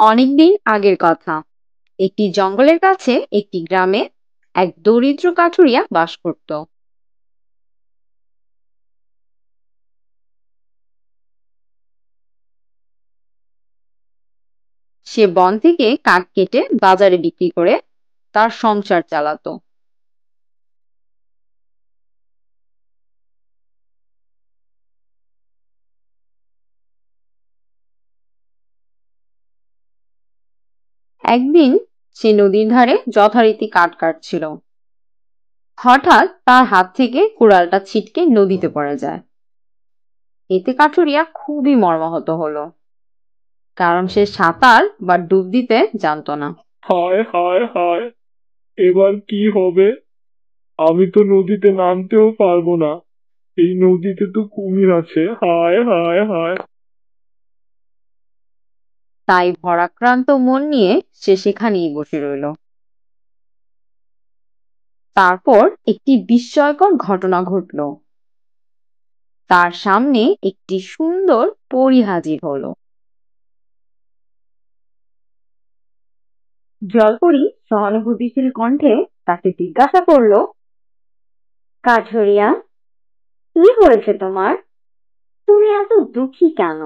অনেকদিন আগের কথা। একটি জঙ্গলের কাছে একটি গ্রামে এক দরিদ্র কাঠুরিয়া বাস করত। সে বন থেকে কাঠ কেটে বাজারে বিক্রি করে তার সংসার চালাতো। একদিন সে নদীর ধারে যথারীতি কাঠ কাটছিল। হঠাৎ তার হাত থেকে কুড়ালটা ছিটকে নদীতে পড়ে যায়। এতে কাঠুরিয়া খুবই মর্মাহত হলো, কারণ সে সাঁতার বা ডুব দিতে জানতো না। হায় হায় হায়, এবার কি হবে? আমি তো নদীতে নামতেও পারবো না। এই নদীতে তো কুমির আছে। হায় হায় হায়। তাই ভারাক্রান্ত মন নিয়ে সে সেখানেই বসে রইল। তারপর একটি বিস্ময়কর ঘটনা ঘটল। তার সামনে একটি সুন্দর পরী হাজির হলো। জলপরী সহানুভূতিশীল কণ্ঠে তাকে জিজ্ঞাসা করলো, কাঠুরিয়া, কি হয়েছে তোমার? তুমি এত দুঃখী কেন?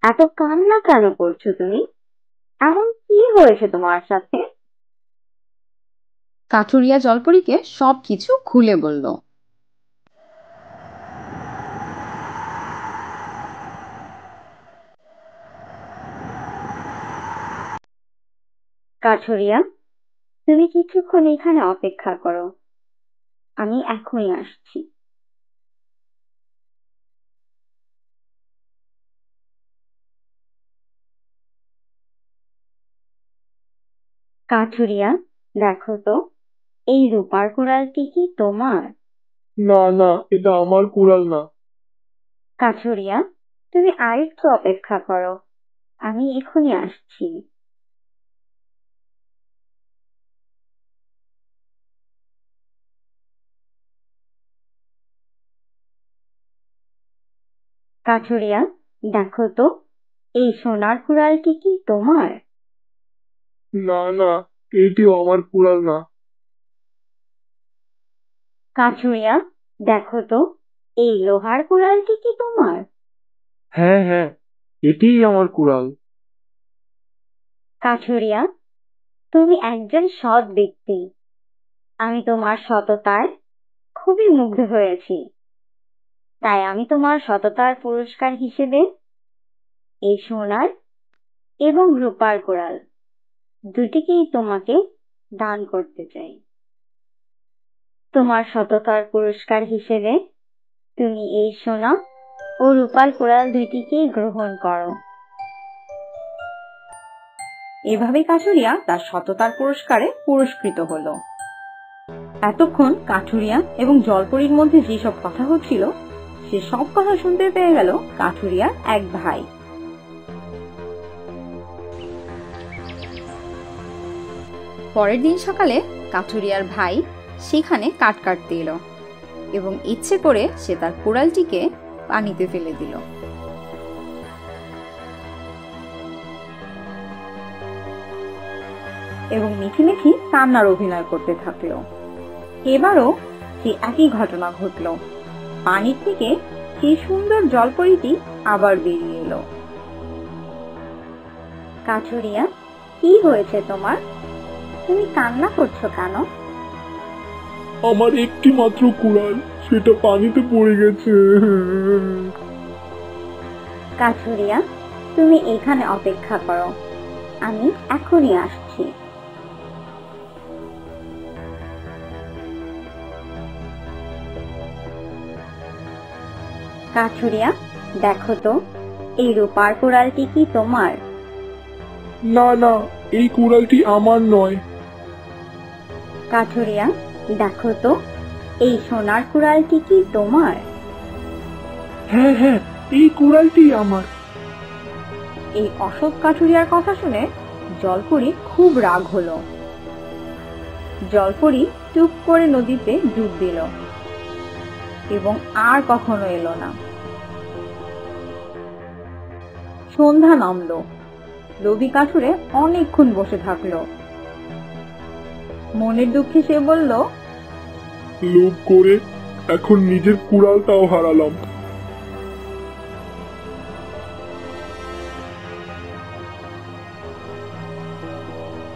এত কান্না কেন করছো তুমি? এমন কি হয়েছে তোমার সাথে? কাঠুরিয়া জলপরীকে সবকিছু খুলে বলল। কাঠুরিয়া, তুমি কিছুক্ষণ এখানে অপেক্ষা করো, আমি এখনই আসছি। কাঠুরিয়া, দেখো তো, এই রূপার কুড়ালটি কি তোমার? না না, এটা আমার কুড়াল না। কাঠুরিয়া, তুমি আরেকটু অপেক্ষা করো, আমি এখনই আসছি। কাঠুরিয়া, দেখো তো, এই সোনার কুড়ালটি কি তোমার? না না, এটিও আমার কুড়াল না। কাঠুরিয়া, দেখো তো, এই লোহার কুড়ালটি কি তোমার? হ্যাঁ হ্যাঁ, এটিই আমার কুড়াল। কাঠুরিয়া, তুমি একজন সৎ ব্যক্তি। আমি তোমার সততায় খুবই মুগ্ধ হয়েছি। তাই আমি তোমার সততার পুরস্কার হিসেবে এই সোনার এবং রূপার কুড়াল দুটিকেই তোমাকে দান করতে চাই। তোমার সততার পুরস্কার হিসেবে তুমি এই সোনা ও রূপার কুড়াল দুটিকেই গ্রহণ করো। এভাবে কাঠুরিয়া তার সততার পুরস্কারে পুরস্কৃত হলো। এতক্ষণ কাঠুরিয়া এবং জলপরীর মধ্যে যেসব কথা হচ্ছিল, সে সব কথা শুনতে পেয়ে গেল কাঠুরিয়ার এক ভাই। পরের দিন সকালে কাঠুরিয়ার ভাই সেখানে কাঠ কাটতে এলো এবং ইচ্ছে করে সে তার কুড়ালটিকে পানিতে ফেলে দিল। এবং মিঠি মিঠি কান্নার অভিনয় করতে থাকলো। এবারও সেই একই ঘটনা ঘটল। পানির থেকে সেই সুন্দর জলপরীটি আবার বেরিয়ে এলো। কাঠুরিয়া, কি হয়েছে তোমার? তুমি কান্না করছো কেন? আমার একটি মাত্র কুড়াল, সেটা পানিতে পড়ে গেছে। কাঠুরিয়া, তুমি এখানে অপেক্ষা করো, আমি এখনই আসছি। কাঠুরিয়া, দেখো তো, এই রূপার কুড়ালটি কি তোমার? না না, এই কুড়ালটি আমার নয়। কাঠুরিয়া, দেখো তো, এই সোনার কুড়ালটি কি তোমার? হ্যাঁ হ্যাঁ, এই কুড়ালটি আমার। এই অসৎ কাঠুরিয়ার কথা শুনে জলপরী খুব রাগ হলো। জলপরী চুপ করে নদীতে ডুব দিল এবং আর কখনো এলো না। সন্ধ্যা নামলো। লোভী কাঠুরে অনেকক্ষণ বসে থাকলো। মনের দুঃখে সে বলল, লোভ করে এখন নিজের কুড়ালটাও হারালাম।